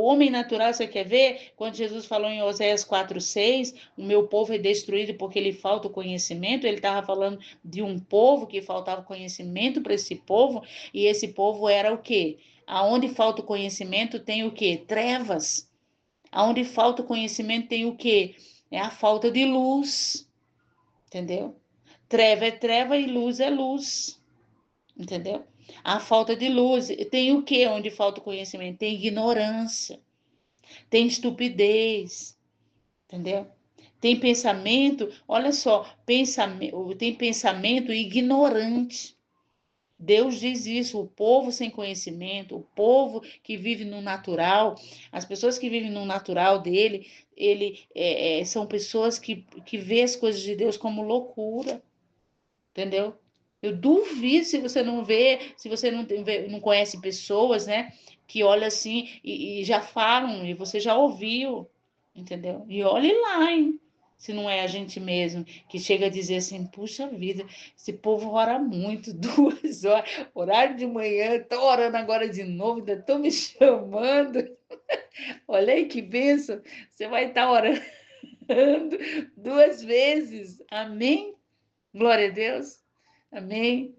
homem natural, você quer ver? Quando Jesus falou em Oséias 4:6, o meu povo é destruído porque lhe falta o conhecimento, ele estava falando de um povo que faltava conhecimento para esse povo, e esse povo era o quê? Aonde falta o conhecimento tem o quê? Trevas. Aonde falta o conhecimento tem o quê? É a falta de luz, entendeu? Treva é treva e luz é luz, entendeu? A falta de luz tem o quê? Onde falta o conhecimento? Tem ignorância, tem estupidez, entendeu? Tem pensamento, olha só, tem pensamento ignorante. Deus diz isso, o povo sem conhecimento, o povo que vive no natural, as pessoas que vivem no natural dele, são pessoas que vê as coisas de Deus como loucura, entendeu? Eu duvido se você não vê, se você não conhece pessoas, né, que olham assim e já falam, e você já ouviu, entendeu? E olhe lá, hein? Se não é a gente mesmo que chega a dizer assim, puxa vida, esse povo ora muito, 2 horas, horário de manhã, tô orando agora de novo, ainda estão me chamando. Olha aí que bênção, você vai estar orando 2 vezes, amém? Glória a Deus, amém?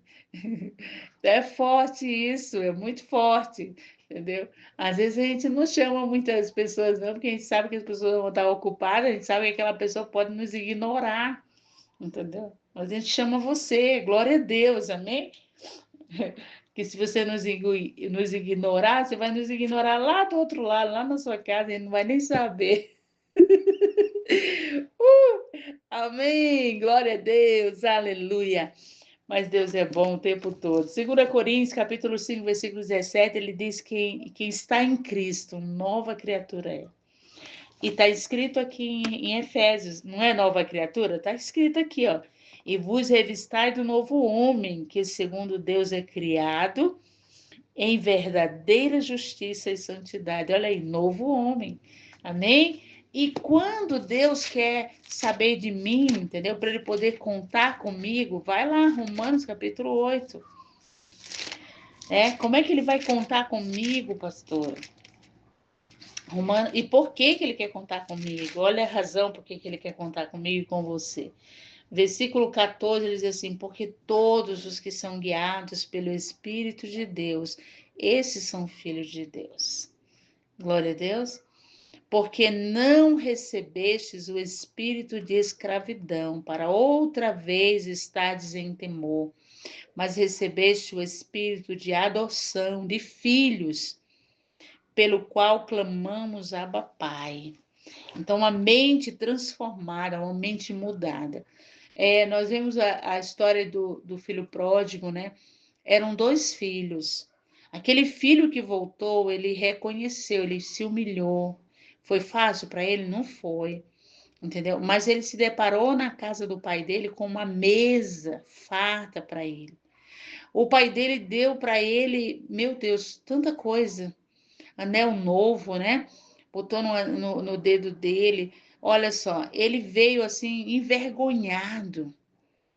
É forte isso, é muito forte, entendeu? Às vezes a gente não chama muitas pessoas, não, porque a gente sabe que as pessoas vão estar ocupadas, a gente sabe que aquela pessoa pode nos ignorar, entendeu? Mas a gente chama você, glória a Deus, amém? Que se você nos ignorar, você vai nos ignorar lá do outro lado, lá na sua casa, e não vai nem saber. Amém, glória a Deus, aleluia. Mas Deus é bom o tempo todo. 2 Coríntios, capítulo 5, versículo 17, ele diz que quem está em Cristo, nova criatura é. E está escrito aqui em Efésios, não é nova criatura? Está escrito aqui, ó. E vos revistai do novo homem, que segundo Deus é criado em verdadeira justiça e santidade. Olha aí, novo homem. Amém? E quando Deus quer saber de mim, entendeu? Para ele poder contar comigo, vai lá, Romanos capítulo 8. Como é que ele vai contar comigo, pastor? E por que ele quer contar comigo? Olha a razão por que ele quer contar comigo e com você. Versículo 14, ele diz assim, porque todos os que são guiados pelo Espírito de Deus, esses são filhos de Deus. Glória a Deus. Porque não recebestes o espírito de escravidão, para outra vez estardes em temor, mas recebeste o espírito de adoção, de filhos, pelo qual clamamos Abba Pai. Então, uma mente transformada, uma mente mudada. Nós vemos a história do filho pródigo, né? Eram 2 filhos. Aquele filho que voltou, ele reconheceu, ele se humilhou. Foi fácil para ele? Não foi, entendeu? Mas ele se deparou na casa do pai dele com uma mesa farta para ele. O pai dele deu para ele, meu Deus, tanta coisa. Anel novo, né? Botou no dedo dele. Olha só, ele veio assim envergonhado,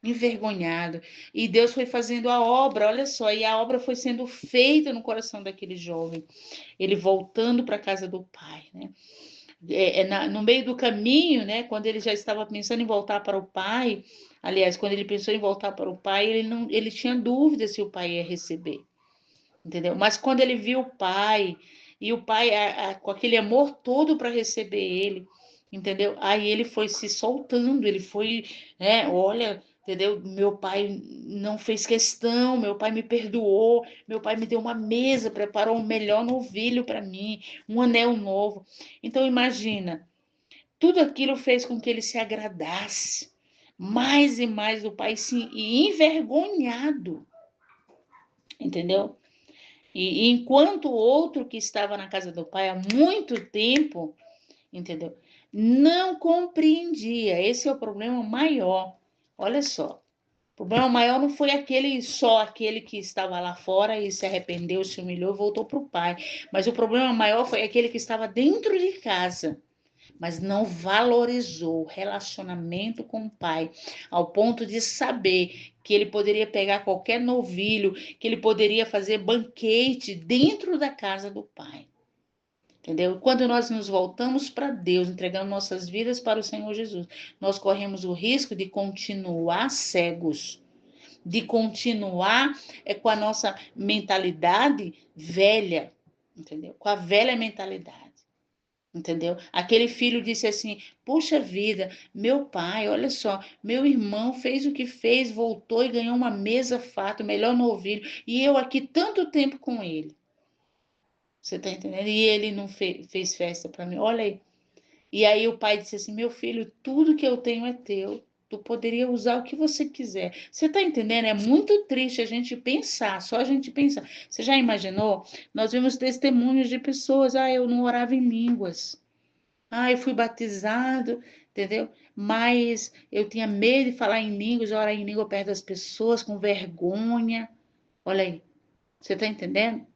envergonhado. E Deus foi fazendo a obra, olha só, e a obra foi sendo feita no coração daquele jovem. Ele voltando para a casa do pai, né? No meio do caminho, né? Quando ele já estava pensando em voltar para o pai, aliás, quando ele pensou em voltar para o pai, ele tinha dúvida se o pai ia receber, entendeu? Mas quando ele viu o pai e o pai com aquele amor todo para receber ele, entendeu? Aí ele foi se soltando, ele foi, olha, entendeu? Meu pai não fez questão, meu pai me perdoou, meu pai me deu uma mesa, preparou o melhor novilho para mim, um anel novo. Então imagina, tudo aquilo fez com que ele se agradasse mais e mais do pai, sim, e envergonhado, entendeu? E enquanto o outro que estava na casa do pai há muito tempo, entendeu? Não compreendia. Esse é o problema maior. Olha só. O problema maior não foi só aquele que estava lá fora e se arrependeu, se humilhou e voltou para o pai. Mas o problema maior foi aquele que estava dentro de casa, mas não valorizou o relacionamento com o pai, ao ponto de saber que ele poderia pegar qualquer novilho, que ele poderia fazer banquete dentro da casa do pai. Entendeu? Quando nós nos voltamos para Deus, entregando nossas vidas para o Senhor Jesus, nós corremos o risco de continuar cegos, de continuar com a nossa mentalidade velha, entendeu? Com a velha mentalidade. Entendeu? Aquele filho disse assim: puxa vida, meu pai, olha só, meu irmão fez o que fez, voltou e ganhou uma mesa farta, o melhor novilho, e eu aqui tanto tempo com ele. Você tá entendendo? E ele não fez festa para mim. Olha aí. E aí o pai disse assim: meu filho, tudo que eu tenho é teu. Tu poderia usar o que você quiser. Você tá entendendo? É muito triste a gente pensar, só a gente pensar. Você já imaginou? Nós vimos testemunhos de pessoas: ah, eu não orava em línguas. Ah, eu fui batizado, entendeu? Mas eu tinha medo de falar em línguas, orar em língua perto das pessoas, com vergonha. Olha aí, você está entendendo?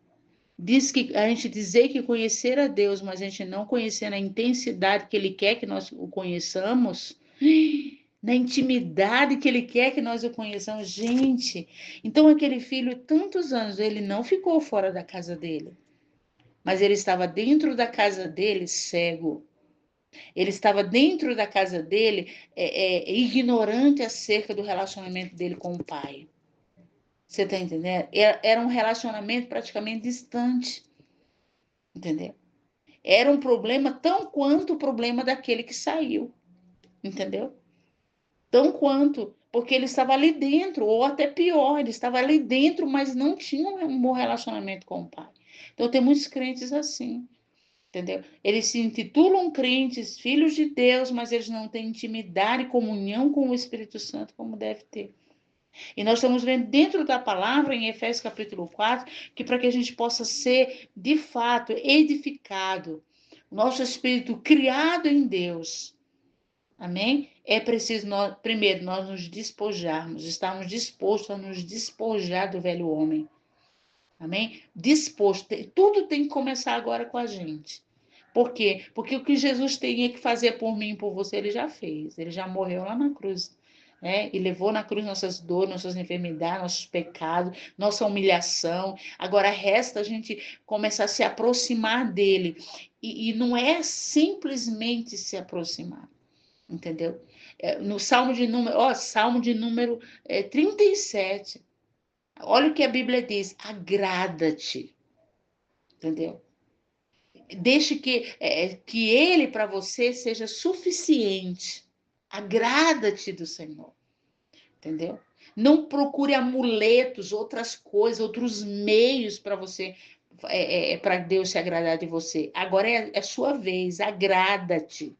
Diz que a gente dizer que conhecer a Deus, mas a gente não conhecer na intensidade que Ele quer que nós o conheçamos, na intimidade que Ele quer que nós o conheçamos. Gente, então aquele filho, tantos anos, ele não ficou fora da casa dele, mas ele estava dentro da casa dele, cego. Ele estava dentro da casa dele, ignorante acerca do relacionamento dele com o pai. Você está entendendo? Era um relacionamento praticamente distante, entendeu? Era um problema tão quanto o problema daquele que saiu, entendeu? Tão quanto, porque ele estava ali dentro, ou até pior, ele estava ali dentro, mas não tinha um bom relacionamento com o pai. Então tem muitos crentes assim. Entendeu? Eles se intitulam crentes, filhos de Deus, mas eles não têm intimidade e comunhão com o Espírito Santo como deve ter. E nós estamos vendo dentro da palavra, em Efésios capítulo 4, que para que a gente possa ser, de fato, edificado, nosso espírito criado em Deus, amém? É preciso, primeiro, nós nos despojarmos, estarmos dispostos a nos despojar do velho homem, amém? Disposto, tudo tem que começar agora com a gente. Por quê? Porque o que Jesus tinha que fazer por mim e por você, ele já fez. Ele já morreu lá na cruz, né? E levou na cruz nossas dores, nossas enfermidades, nossos pecados, nossa humilhação. Agora resta a gente começar a se aproximar dele. E não é simplesmente se aproximar, entendeu? No Salmo de número 37. Olha o que a Bíblia diz: agrada-te, entendeu? Deixe que ele para você seja suficiente. Agrada-te do Senhor, entendeu? Não procure amuletos, outras coisas, outros meios para você, para Deus se agradar de você. Agora é sua vez, agrada-te,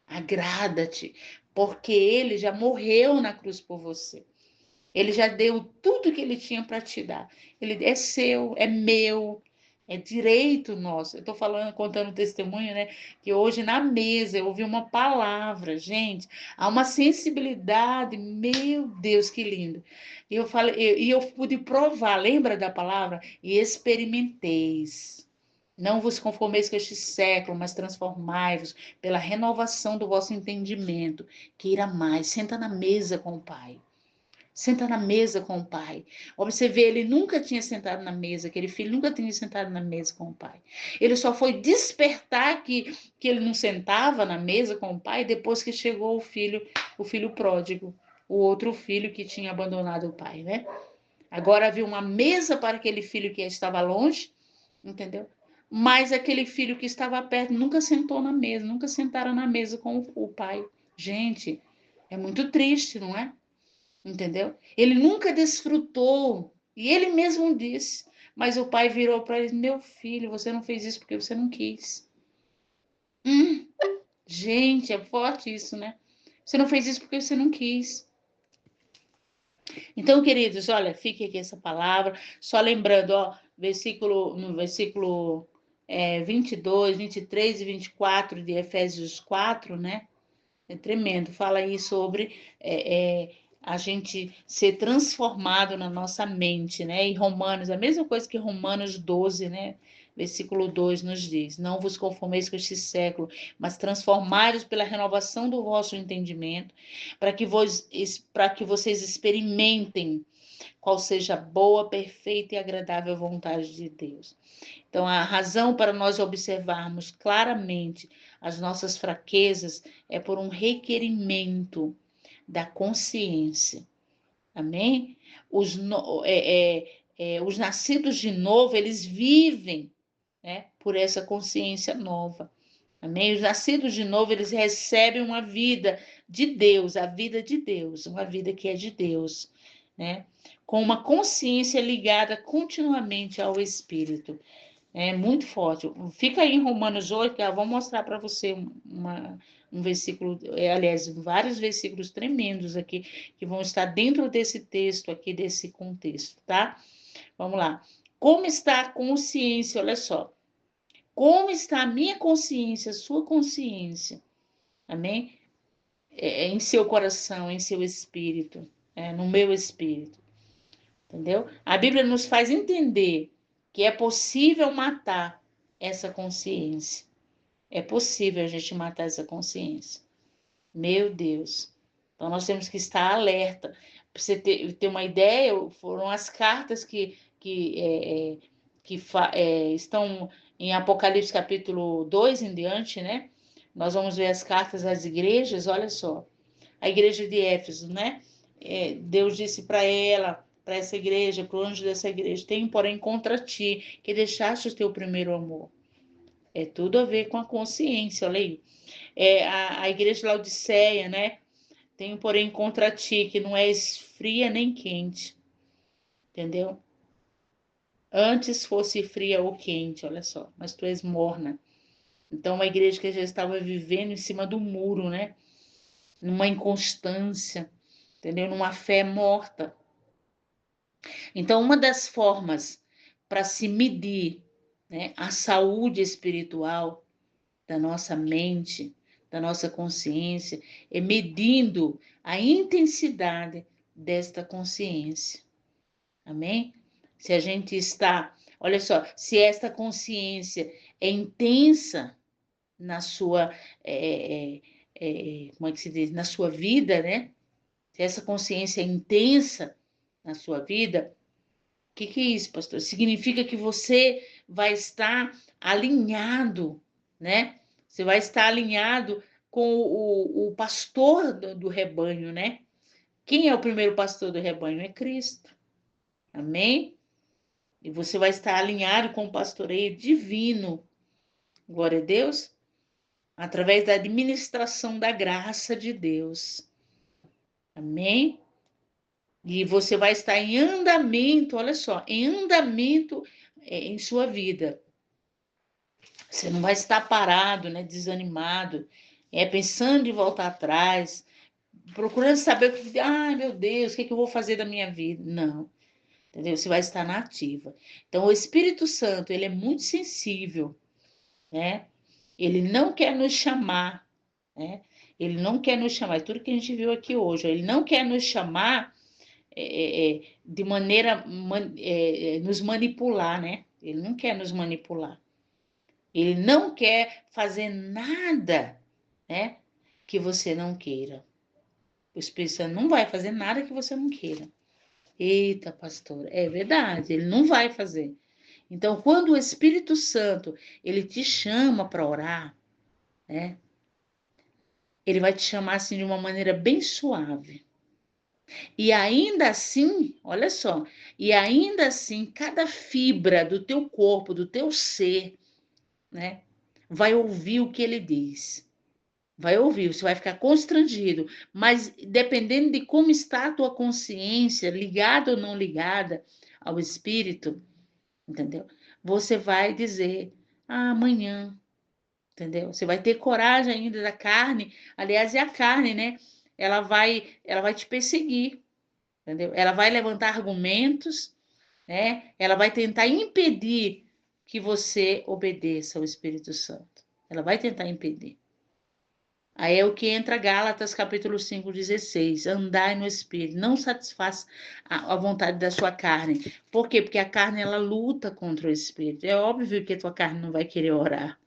agrada-te, porque ele já morreu na cruz por você. Ele já deu tudo que ele tinha para te dar. Ele é seu, é meu, é direito nosso. Eu estou falando, contando testemunho, né? Que hoje na mesa eu ouvi uma palavra, gente, há uma sensibilidade, meu Deus, que lindo. E eu falei, eu pude provar, lembra da palavra? E experimenteis. Não vos conformeis com este século, mas transformai-vos pela renovação do vosso entendimento. Queira mais, senta na mesa com o Pai. Senta na mesa com o pai. Observe, ele nunca tinha sentado na mesa, aquele filho nunca tinha sentado na mesa com o pai. Ele só foi despertar que ele não sentava na mesa com o pai depois que chegou o filho pródigo, o outro filho que tinha abandonado o pai, né? Agora havia uma mesa para aquele filho que estava longe, entendeu? Mas aquele filho que estava perto nunca sentou na mesa, nunca sentaram na mesa com o pai. Gente, é muito triste, não é? Entendeu? Ele nunca desfrutou. E ele mesmo disse. Mas o pai virou para ele: meu filho, você não fez isso porque você não quis. Hum, gente, é forte isso, né? Você não fez isso porque você não quis. Então, queridos, olha, fique aqui essa palavra. Só lembrando, ó, no versículo 22, 23 e 24 de Efésios 4, né? É tremendo. Fala aí sobre a gente ser transformado na nossa mente, né? E Romanos, a mesma coisa que Romanos 12, né? Versículo 2 nos diz: não vos conformeis com este século, mas transformai-vos pela renovação do vosso entendimento, para que vocês experimentem qual seja a boa, perfeita e agradável vontade de Deus. Então, a razão para nós observarmos claramente as nossas fraquezas é por um requerimento da consciência. Amém? Os nascidos de novo, eles vivem, né, por essa consciência nova. Amém? Os nascidos de novo, eles recebem uma vida de Deus, a vida de Deus, uma vida que é de Deus, né? Com uma consciência ligada continuamente ao Espírito. É muito forte. Fica aí em Romanos 8, que eu vou mostrar para você um versículo, aliás, vários versículos tremendos aqui, que vão estar dentro desse texto aqui, desse contexto, tá? Vamos lá. Como está a consciência? Olha só. Como está a minha consciência, a sua consciência? Amém? Em seu coração, em seu espírito, no meu espírito. Entendeu? A Bíblia nos faz entender que é possível matar essa consciência. É possível a gente matar essa consciência. Meu Deus. Então nós temos que estar alerta. Para você ter uma ideia, foram as cartas que estão em Apocalipse capítulo 2 em diante, né? Nós vamos ver as cartas às igrejas, olha só. A igreja de Éfeso, né? Deus disse para ela, para essa igreja, para o anjo dessa igreja, tenho, porém, contra ti, que deixaste o teu primeiro amor. É tudo a ver com a consciência, olha aí. A igreja de Laodiceia, né? Tenho, porém, contra ti, que não és fria nem quente. Entendeu? Antes fosse fria ou quente, olha só, mas tu és morna. Então, uma igreja que já estava vivendo em cima do muro, né? Numa inconstância, entendeu? Numa fé morta. Então, uma das formas para se medir, né, a saúde espiritual da nossa mente, da nossa consciência, é medindo a intensidade desta consciência. Amém? Se a gente está, olha só, se esta consciência é intensa na sua, como é que se diz, na sua vida, né? Se essa consciência é intensa na sua vida, o que é isso, pastor? Significa que você vai estar alinhado, né? Você vai estar alinhado com o pastor do rebanho, né? Quem é o primeiro pastor do rebanho? É Cristo. Amém? E você vai estar alinhado com o pastoreio divino. Glória a Deus. Através da administração da graça de Deus. Amém? E você vai estar em andamento, olha só, em andamento em sua vida. Você não vai estar parado, né, desanimado, pensando em voltar atrás, procurando saber o que, ai meu Deus, o que eu vou fazer da minha vida? Não, entendeu? Você vai estar na ativa. Então, o Espírito Santo, ele é muito sensível, né? Ele não quer nos chamar, né? Ele não quer nos chamar, é tudo que a gente viu aqui hoje, ele não quer nos chamar de maneira, nos manipular, né? Ele não quer nos manipular. Ele não quer fazer nada, né, que você não queira. O Espírito Santo não vai fazer nada que você não queira. Eita, pastor, é verdade, ele não vai fazer. Então, quando o Espírito Santo, ele te chama para orar, né, ele vai te chamar assim de uma maneira bem suave. E ainda assim, olha só, e ainda assim, cada fibra do teu corpo, do teu ser, né, vai ouvir o que ele diz. Vai ouvir, você vai ficar constrangido, mas dependendo de como está a tua consciência, ligada ou não ligada ao Espírito, entendeu? Você vai dizer, amanhã, entendeu? Você vai ter coragem ainda da carne, aliás, é a carne, né? Ela vai te perseguir, entendeu? Ela vai levantar argumentos, né? Ela vai tentar impedir que você obedeça ao Espírito Santo. Ela vai tentar impedir. Aí é o que entra Gálatas capítulo 5:16. Andai no Espírito, não satisfaz a vontade da sua carne. Por quê? Porque a carne, ela luta contra o Espírito. É óbvio que a tua carne não vai querer orar.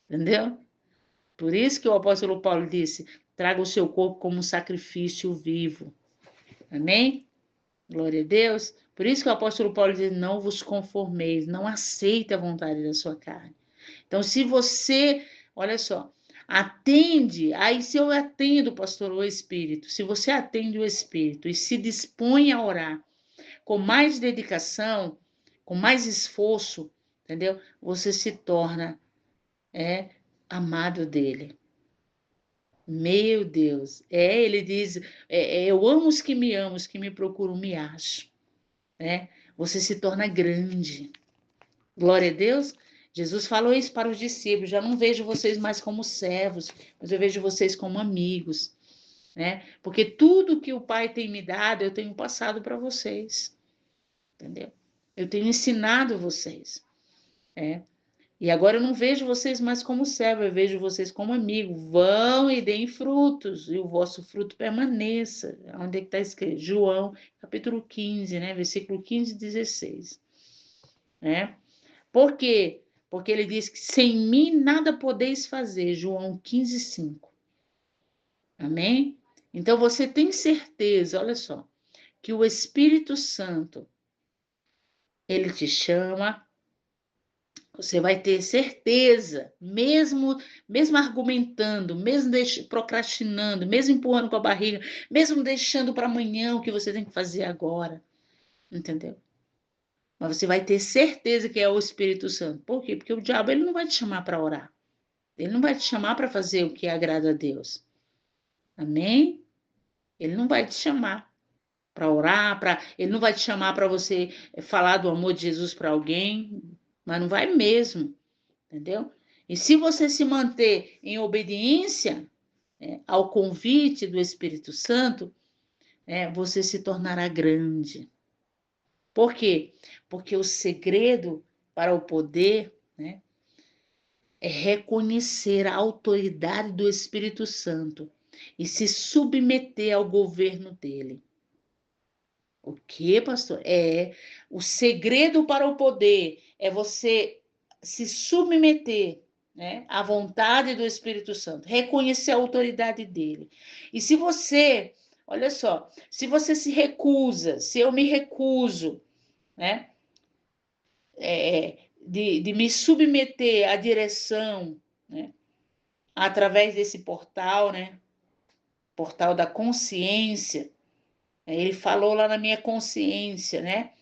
Entendeu? Por isso que o apóstolo Paulo disse, traga o seu corpo como um sacrifício vivo. Amém? Glória a Deus. Por isso que o apóstolo Paulo diz, não vos conformeis, não aceite a vontade da sua carne. Então, se você, olha só, atende, aí se eu atendo, pastor, o Espírito, se você atende o Espírito e se dispõe a orar com mais dedicação, com mais esforço, entendeu? Você se torna amado dele. Meu Deus, ele diz, eu amo os que me amam, os que me procuram me acham, né? Você se torna grande. Glória a Deus. Jesus falou isso para os discípulos, já não vejo vocês mais como servos, mas eu vejo vocês como amigos, né? Porque tudo que o Pai tem me dado, eu tenho passado para vocês, entendeu? Eu tenho ensinado vocês, né? E agora eu não vejo vocês mais como servo, eu vejo vocês como amigo. Vão e deem frutos, e o vosso fruto permaneça. Onde é que está escrito? João, capítulo 15, né? Versículo 15 e 16. Né? Por quê? Porque ele diz que sem mim nada podeis fazer. João 15, 5. Amém? Então você tem certeza, olha só, que o Espírito Santo, ele te chama. Você vai ter certeza, mesmo argumentando, mesmo procrastinando, mesmo empurrando com a barriga, mesmo deixando para amanhã o que você tem que fazer agora, entendeu? Mas você vai ter certeza que é o Espírito Santo. Por quê? Porque o diabo ele não vai te chamar para orar. Ele não vai te chamar para fazer o que agrada a Deus. Amém? Ele não vai te chamar para orar, ele não vai te chamar para você falar do amor de Jesus para alguém, mas não vai mesmo. Entendeu? E se você se manter em obediência, ao convite do Espírito Santo, você se tornará grande. Por quê? Porque o segredo para o poder, né, é reconhecer a autoridade do Espírito Santo e se submeter ao governo dele. O que, pastor? O segredo para o poder é você se submeter, né, à vontade do Espírito Santo, reconhecer a autoridade dele. E se você, olha só, se você se recusa, se eu me recuso, né, de me submeter à direção, né, através desse portal, né, portal da consciência, ele falou lá na minha consciência, né?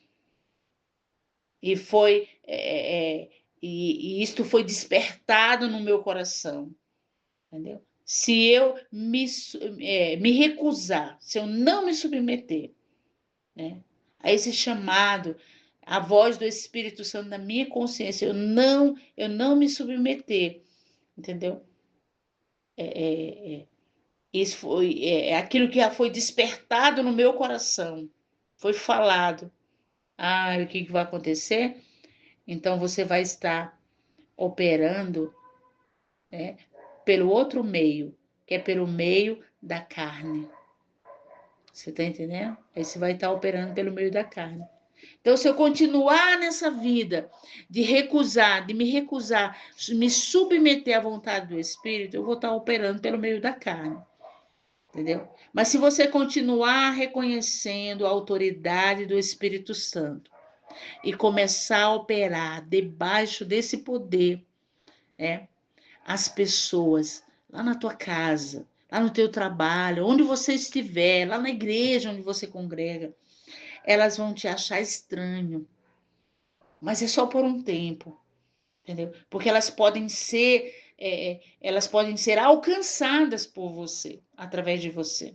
E foi e isto foi despertado no meu coração, entendeu? Se eu me recusar, se eu não me submeter, né, a esse chamado, a voz do Espírito Santo na minha consciência, eu não me submeter, entendeu? Isso foi aquilo que já foi despertado no meu coração, foi falado. O que vai acontecer? Então você vai estar operando, né, pelo outro meio, que é pelo meio da carne. Você está entendendo? Aí você vai estar operando pelo meio da carne. Então, se eu continuar nessa vida de me recusar, me submeter à vontade do Espírito, eu vou estar operando pelo meio da carne. Entendeu? Mas se você continuar reconhecendo a autoridade do Espírito Santo e começar a operar debaixo desse poder, as pessoas lá na tua casa, lá no teu trabalho, onde você estiver, lá na igreja onde você congrega, elas vão te achar estranho, mas é só por um tempo, entendeu? Porque elas podem ser alcançadas por você, através de você,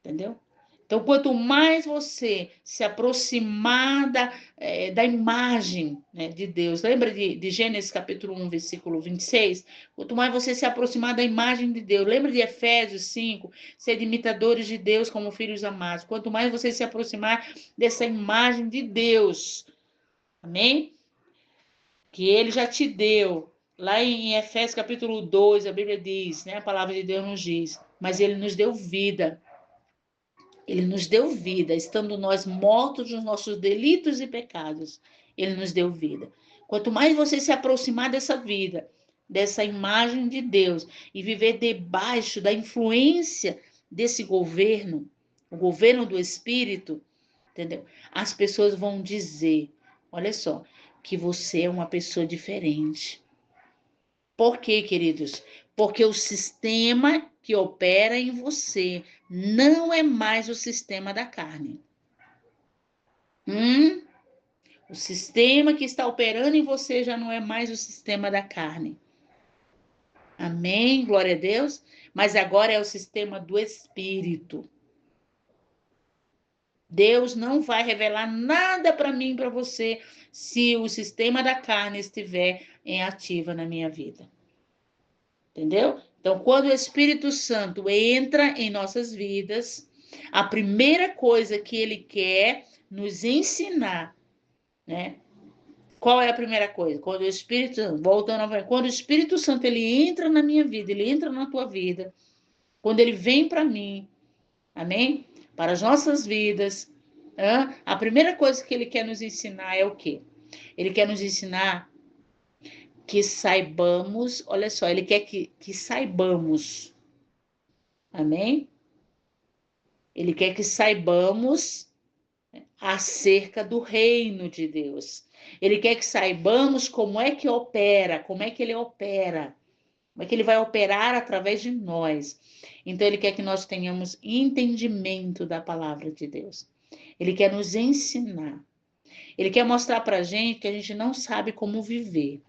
entendeu? Então, quanto mais você se aproximar da imagem, né, de Deus, lembra de Gênesis capítulo 1, versículo 26? Quanto mais você se aproximar da imagem de Deus, lembra de Efésios 5, ser imitadores de Deus como filhos amados. Quanto mais você se aproximar dessa imagem de Deus, amém? Que ele já te deu. Lá em Efésios capítulo 2, a Bíblia diz, né, a palavra de Deus nos diz, mas ele nos deu vida. Ele nos deu vida, estando nós mortos nos nossos delitos e pecados. Ele nos deu vida. Quanto mais você se aproximar dessa vida, dessa imagem de Deus, e viver debaixo da influência desse governo, o governo do Espírito, entendeu? As pessoas vão dizer, olha só, que você é uma pessoa diferente. Por quê, queridos? Porque o sistema que opera em você não é mais o sistema da carne. O sistema que está operando em você já não é mais o sistema da carne. Amém? Glória a Deus. Mas agora é o sistema do Espírito. Deus não vai revelar nada para mim e para você se o sistema da carne estiver em ativa na minha vida. Entendeu? Então, quando o Espírito Santo entra em nossas vidas, a primeira coisa que ele quer nos ensinar, né? Qual é a primeira coisa? Quando o Espírito Santo, quando o Espírito Santo ele entra na minha vida, ele entra na tua vida, quando ele vem para mim, amém? Para as nossas vidas, a primeira coisa que ele quer nos ensinar é o quê? Ele quer nos ensinar que saibamos, olha só, ele quer que saibamos, amém? Ele quer que saibamos acerca do reino de Deus. Ele quer que saibamos como é que opera, como é que ele opera, como é que ele vai operar através de nós. Então, ele quer que nós tenhamos entendimento da palavra de Deus. Ele quer nos ensinar. Ele quer mostrar para a gente que a gente não sabe como viver,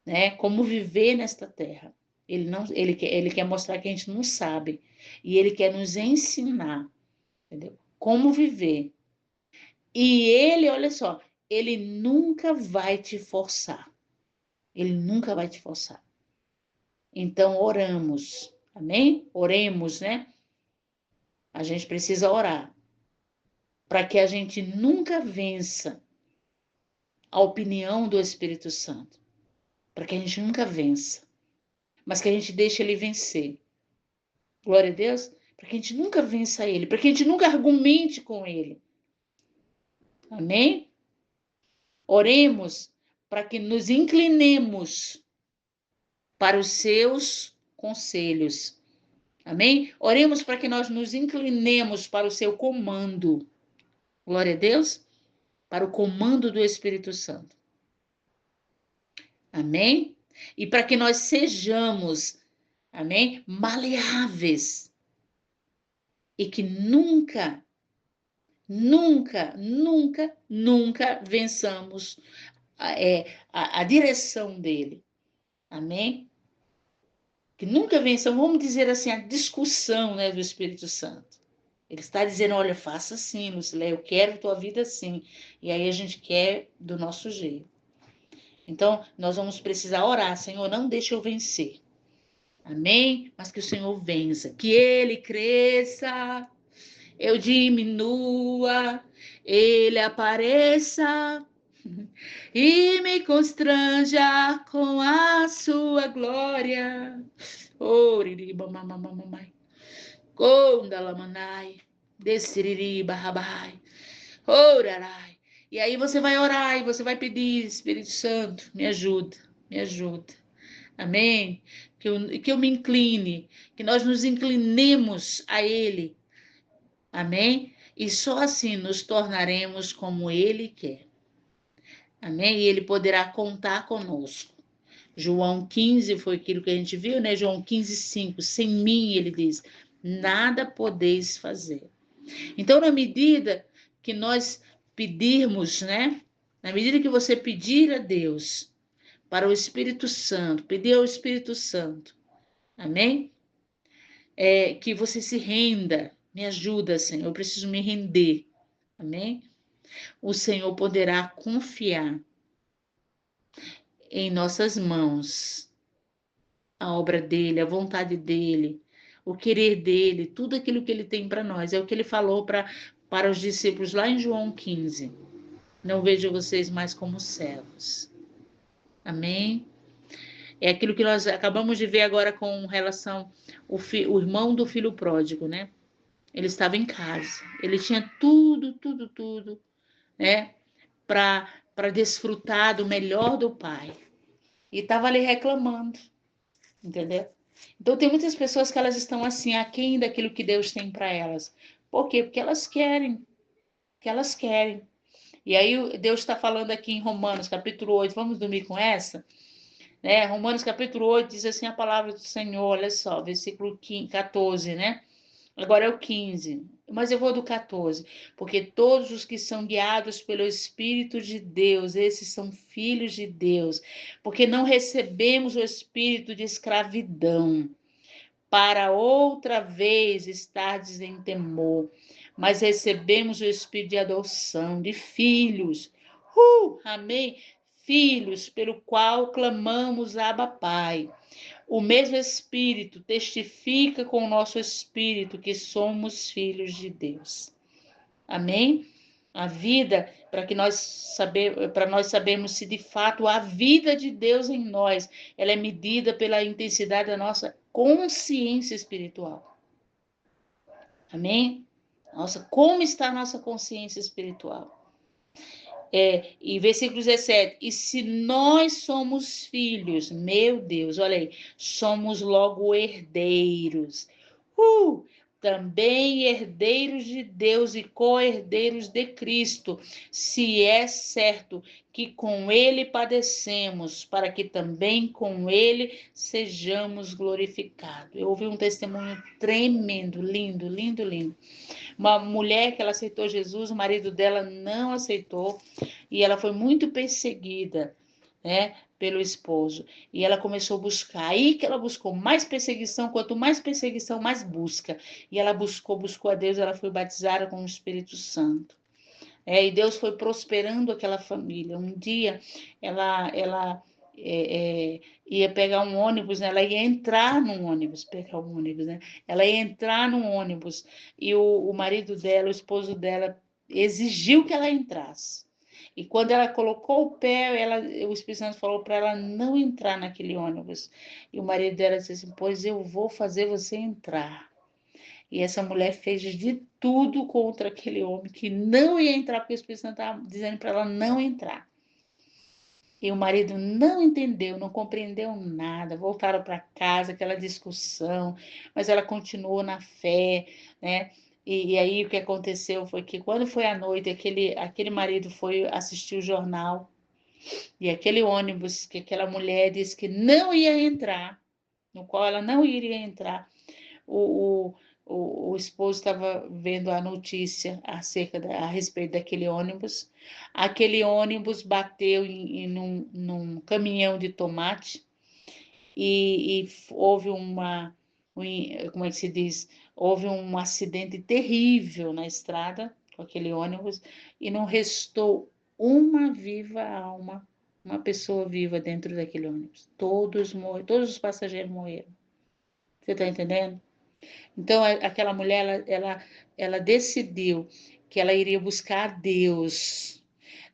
né? Como viver nesta terra. Ele quer mostrar que a gente não sabe. E ele quer nos ensinar, entendeu? Como viver. E ele, olha só, ele nunca vai te forçar. Ele nunca vai te forçar. Então, oramos. Amém? Oremos, né? A gente precisa orar para que a gente nunca vença a opinião do Espírito Santo. Para que a gente nunca vença. Mas que a gente deixe ele vencer. Glória a Deus. Para que a gente nunca vença ele. Para que a gente nunca argumente com ele. Amém? Oremos para que nos inclinemos para os seus conselhos. Amém? Oremos para que nós nos inclinemos para o seu comando. Glória a Deus. Para o comando do Espírito Santo. Amém? E para que nós sejamos, amém? Maleáveis. E que nunca, nunca, nunca, nunca vençamos a direção dele. Amém? Que nunca vençamos, vamos dizer assim, a discussão, né, do Espírito Santo. Ele está dizendo, olha, faça assim, Lucila, eu quero tua vida assim. E aí a gente quer do nosso jeito. Então, nós vamos precisar orar, Senhor, não deixe eu vencer. Amém? Mas que o Senhor vença, que ele cresça, eu diminua, ele apareça e me constranja com a sua glória. Oriribamamamamai, condalamanai, desiriribahabai, orarai. E aí você vai orar e você vai pedir, Espírito Santo, me ajuda, me ajuda. Amém? Que eu me incline, que nós nos inclinemos a Ele. Amém? E só assim nos tornaremos como Ele quer. Amém? E Ele poderá contar conosco. João 15 foi aquilo que a gente viu, né? João 15:5. Sem mim, ele diz, nada podeis fazer. Então, na medida que nós pedirmos, né? Na medida que você pedir a Deus para o Espírito Santo, pedir ao Espírito Santo, amém? Que você se renda, me ajuda, Senhor, eu preciso me render, amém? O Senhor poderá confiar em nossas mãos a obra dele, a vontade dele, o querer dele, tudo aquilo que ele tem para nós. É o que ele falou para os discípulos lá em João 15. Não vejo vocês mais como servos. Amém? É aquilo que nós acabamos de ver agora com relação o irmão do filho pródigo, né? Ele estava em casa. Ele tinha tudo, tudo, tudo, né? Para desfrutar do melhor do pai. E estava ali reclamando, entendeu? Então tem muitas pessoas que elas estão assim, aquém daquilo que Deus tem para elas. Por quê? Porque elas querem. que elas querem. E aí Deus está falando aqui em Romanos, capítulo 8, vamos dormir com essa? Né? Romanos, capítulo 8, diz assim a palavra do Senhor, olha só, versículo 14, né? Agora é o 15, mas eu vou do 14. Porque todos os que são guiados pelo Espírito de Deus, esses são filhos de Deus. Porque não recebemos o espírito de escravidão, para outra vez estardes em temor, mas recebemos o espírito de adoção, de filhos. Amém? Filhos, pelo qual clamamos Abba Pai. O mesmo Espírito testifica com o nosso espírito que somos filhos de Deus. Amém? A vida, para nós sabermos se de fato a vida de Deus em nós, ela é medida pela intensidade da nossa consciência espiritual. Amém? Nossa, como está a nossa consciência espiritual? E versículo 17, e se nós somos filhos, meu Deus, olha aí, somos logo herdeiros. Também herdeiros de Deus e co-herdeiros de Cristo, se é certo que com ele padecemos, para que também com ele sejamos glorificados. Eu ouvi um testemunho tremendo, lindo, lindo, lindo. Uma mulher que ela aceitou Jesus, o marido dela não aceitou, e ela foi muito perseguida, né, pelo esposo. E ela começou a buscar. Aí que ela buscou mais perseguição, quanto mais perseguição, mais busca. E ela buscou a Deus, ela foi batizada com o Espírito Santo. E Deus foi prosperando aquela família. Um dia ela ia pegar um ônibus, né? Ela ia entrar num ônibus, pegar um ônibus, né? Ela ia entrar num ônibus e o marido dela, o esposo dela, exigiu que ela entrasse. E quando ela colocou o pé, o Espírito Santo falou para ela não entrar naquele ônibus. E o marido dela disse assim: pois eu vou fazer você entrar. E essa mulher fez de tudo contra aquele homem que não ia entrar, porque o Espírito Santo estava dizendo para ela não entrar. E o marido não entendeu, não compreendeu nada, voltaram para casa, aquela discussão, mas ela continuou na fé, né? E aí o que aconteceu foi que quando foi à noite, aquele marido foi assistir o jornal, e aquele ônibus que aquela mulher disse que não ia entrar, no qual ela não iria entrar, o, o esposo estava vendo a notícia a respeito daquele ônibus. Aquele ônibus bateu num caminhão de tomate e houve como é que se diz? Houve um acidente terrível na estrada com aquele ônibus e não restou uma viva alma, uma pessoa viva dentro daquele ônibus. Todos os passageiros morreram. Você está entendendo? Então, aquela mulher, ela decidiu que ela iria buscar a Deus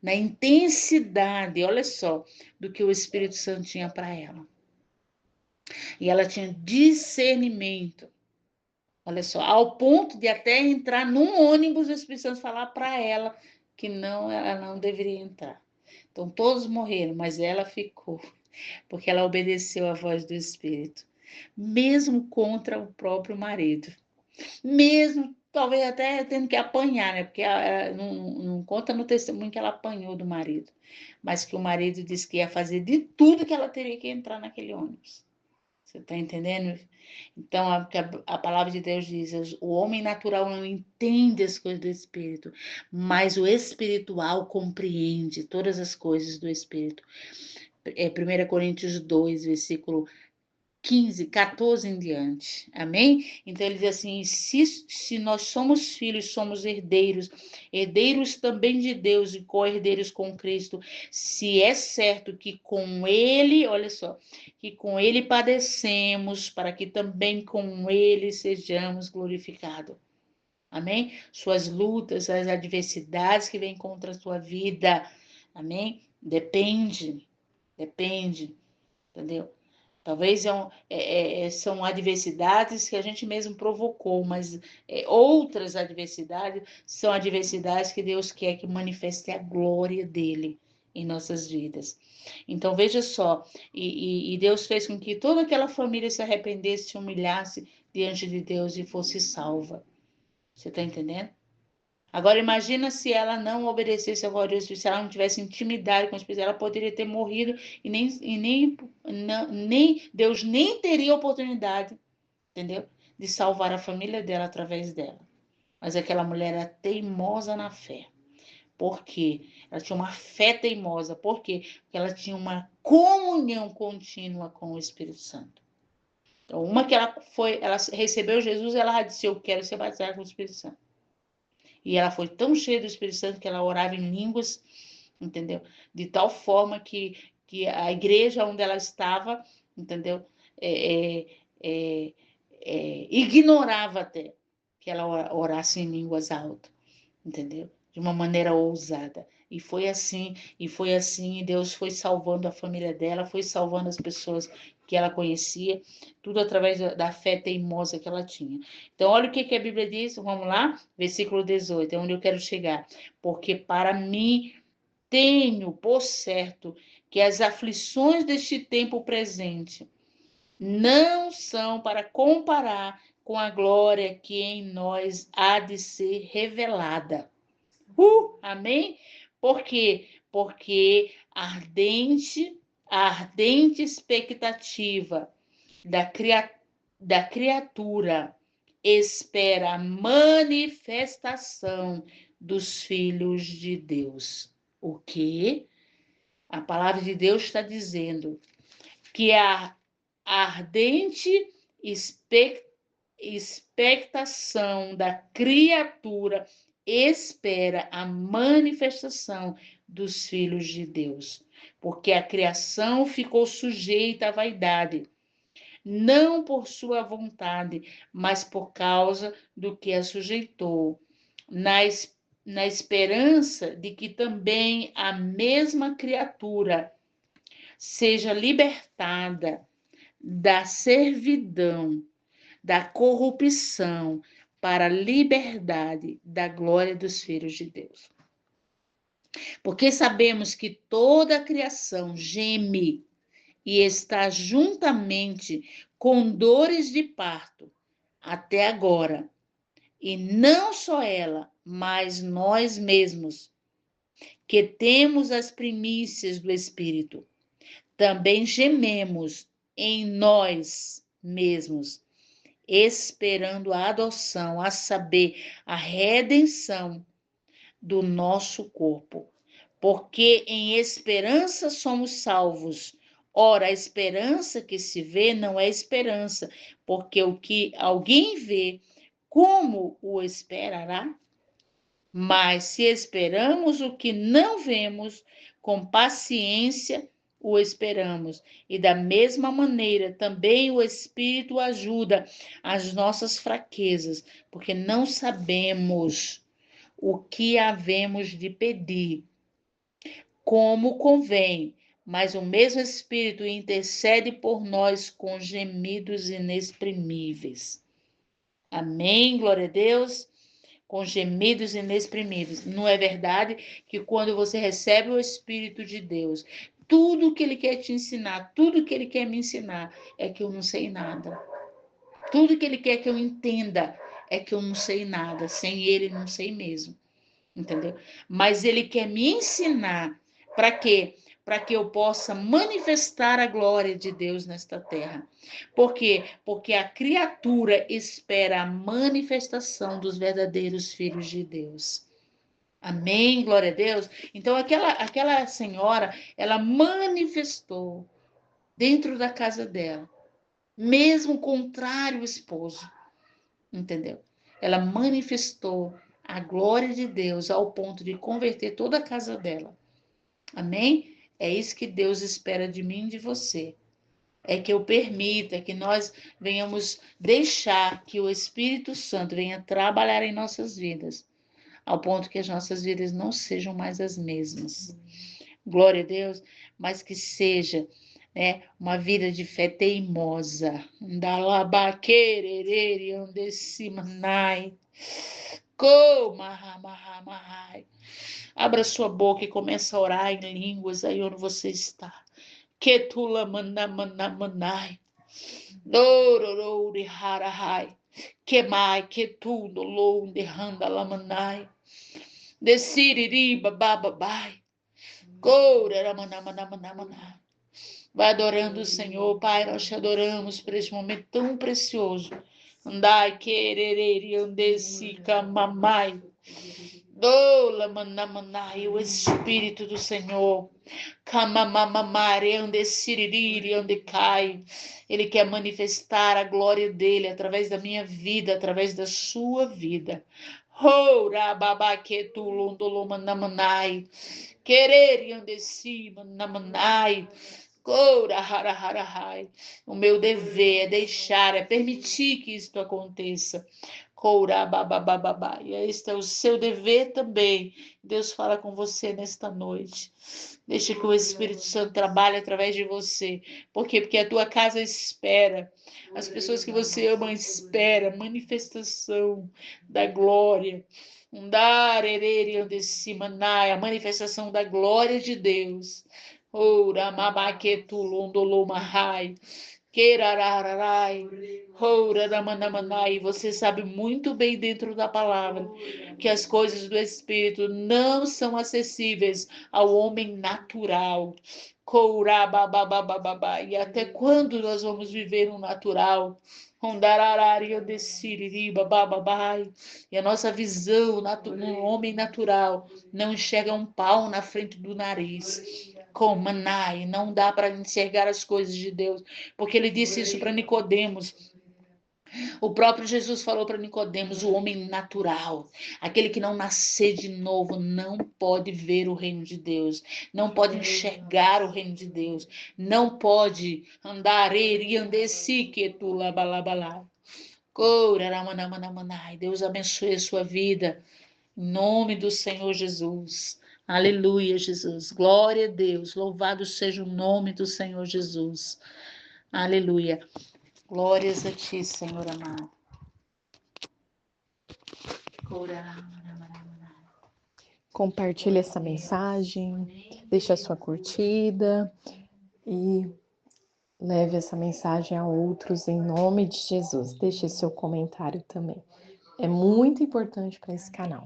na intensidade, olha só, do que o Espírito Santo tinha para ela. E ela tinha discernimento, olha só, ao ponto de até entrar num ônibus, o Espírito Santo falar para ela que ela não deveria entrar. Então, todos morreram, mas ela ficou, porque ela obedeceu à voz do Espírito, mesmo contra o próprio marido. Mesmo, talvez até tendo que apanhar, né? Porque não conta no testemunho que ela apanhou do marido, mas que o marido disse que ia fazer de tudo que ela teria que entrar naquele ônibus. Você está entendendo? Então, a palavra de Deus diz: o homem natural não entende as coisas do Espírito, mas o espiritual compreende todas as coisas do Espírito. 1 Coríntios 2, versículo 15, 14 em diante, amém? Então ele diz assim: se nós somos filhos, somos herdeiros, herdeiros também de Deus e co-herdeiros com Cristo, se é certo que com ele, olha só, que com ele padecemos, para que também com ele sejamos glorificados. Amém? Suas lutas, as adversidades que vêm contra a sua vida, amém? Depende, entendeu? Talvez são adversidades que a gente mesmo provocou, mas outras adversidades são adversidades que Deus quer que manifeste a glória dele em nossas vidas. Então, veja só, e Deus fez com que toda aquela família se arrependesse, se humilhasse diante de Deus e fosse salva. Você está entendendo? Agora, imagina se ela não obedecesse a voz do Espírito, se ela não tivesse intimidade com o Espírito, ela poderia ter morrido nem Deus nem teria oportunidade, entendeu? De salvar a família dela através dela. Mas aquela mulher era teimosa na fé. Por quê? Ela tinha uma fé teimosa. Por quê? Porque ela tinha uma comunhão contínua com o Espírito Santo. Então, uma que ela recebeu Jesus, ela disse: eu quero ser batizada com o Espírito Santo. E ela foi tão cheia do Espírito Santo que ela orava em línguas, entendeu? De tal forma que a igreja onde ela estava, entendeu? É, é, ignorava até que ela orasse em línguas altas, entendeu? De uma maneira ousada. E Deus foi salvando a família dela, foi salvando as pessoas que ela conhecia, tudo através da fé teimosa que ela tinha. Então, olha o que a Bíblia diz, vamos lá? Versículo 18, é onde eu quero chegar. Porque para mim tenho por certo que as aflições deste tempo presente não são para comparar com a glória que em nós há de ser revelada. Amém? Por quê? Porque a ardente expectativa da criatura espera a manifestação dos filhos de Deus. O quê? A palavra de Deus está dizendo que a ardente expectação da criatura espera a manifestação dos filhos de Deus, porque a criação ficou sujeita à vaidade, não por sua vontade, mas por causa do que a sujeitou, na esperança de que também a mesma criatura seja libertada da servidão, da corrupção, para a liberdade da glória dos filhos de Deus. Porque sabemos que toda a criação geme e está juntamente com dores de parto até agora. E não só ela, mas nós mesmos, que temos as primícias do Espírito, também gememos em nós mesmos, esperando a adoção, a saber, a redenção do nosso corpo. Porque em esperança somos salvos. Ora, a esperança que se vê não é esperança, porque o que alguém vê, como o esperará? Mas se esperamos o que não vemos, com paciência o esperamos. E da mesma maneira, também o Espírito ajuda as nossas fraquezas, porque não sabemos o que havemos de pedir, como convém, mas o mesmo Espírito intercede por nós com gemidos inexprimíveis. Amém, glória a Deus. Com gemidos inexprimíveis. Não é verdade que quando você recebe o Espírito de Deus, tudo que Ele quer te ensinar, tudo que Ele quer me ensinar, é que eu não sei nada. Tudo que Ele quer que eu entenda é que eu não sei nada. Sem Ele, não sei mesmo. Entendeu? Mas Ele quer me ensinar. Para quê? Para que eu possa manifestar a glória de Deus nesta terra. Por quê? Porque a criatura espera a manifestação dos verdadeiros filhos de Deus. Amém? Glória a Deus. Então, aquela senhora, ela manifestou dentro da casa dela, mesmo contrário ao esposo. Entendeu? Ela manifestou a glória de Deus ao ponto de converter toda a casa dela. Amém? É isso que Deus espera de mim e de você. É que eu permita que nós venhamos deixar que o Espírito Santo venha trabalhar em nossas vidas, ao ponto que as nossas vidas não sejam mais as mesmas. Glória a Deus, mas que seja, né, uma vida de fé teimosa. Abra sua boca e comece a orar em línguas aí onde você está. Ketula manamanai. Dororori harahai. Kemai ketudo londe handalamanai. Desiriri bababai. Coura ramanamanamanamanai. Vai adorando o Senhor, Pai, nós te adoramos por este momento tão precioso. Andai querereri andesi camamai. Dola manamanai, o Espírito do Senhor. Camamamamare andesiriri andecai. Ele quer manifestar a glória dele através da minha vida, através da sua vida. Ora babaquetulundolomanamanai. Querer andesi manamanai. O meu dever é deixar, é permitir que isto aconteça. E este é o seu dever também. Deus fala com você nesta noite. Deixa que o Espírito Santo trabalhe através de você. Por quê? Porque a tua casa espera. As pessoas que você ama esperam manifestação da glória. A manifestação da glória de Deus. Ora mabaquetulondolomahai. Querararai. Ora ramanamanai. Você sabe muito bem dentro da palavra que as coisas do Espírito não são acessíveis ao homem natural. Courabababababa. E até quando nós vamos viver no natural? E a nossa visão no homem natural não enxerga um pau na frente do nariz. Manai, não dá para enxergar as coisas de Deus, porque ele disse isso para Nicodemos. O próprio Jesus falou para Nicodemos, o homem natural, aquele que não nascer de novo, não pode ver o reino de Deus, não pode enxergar o reino de Deus, não pode andar Deus abençoe a sua vida, em nome do Senhor Jesus. Aleluia, Jesus. Glória a Deus. Louvado seja o nome do Senhor Jesus. Aleluia. Glórias a ti, Senhor amado. Compartilhe essa mensagem, deixe a sua curtida e leve essa mensagem a outros em nome de Jesus. Deixe seu comentário também. É muito importante para esse canal.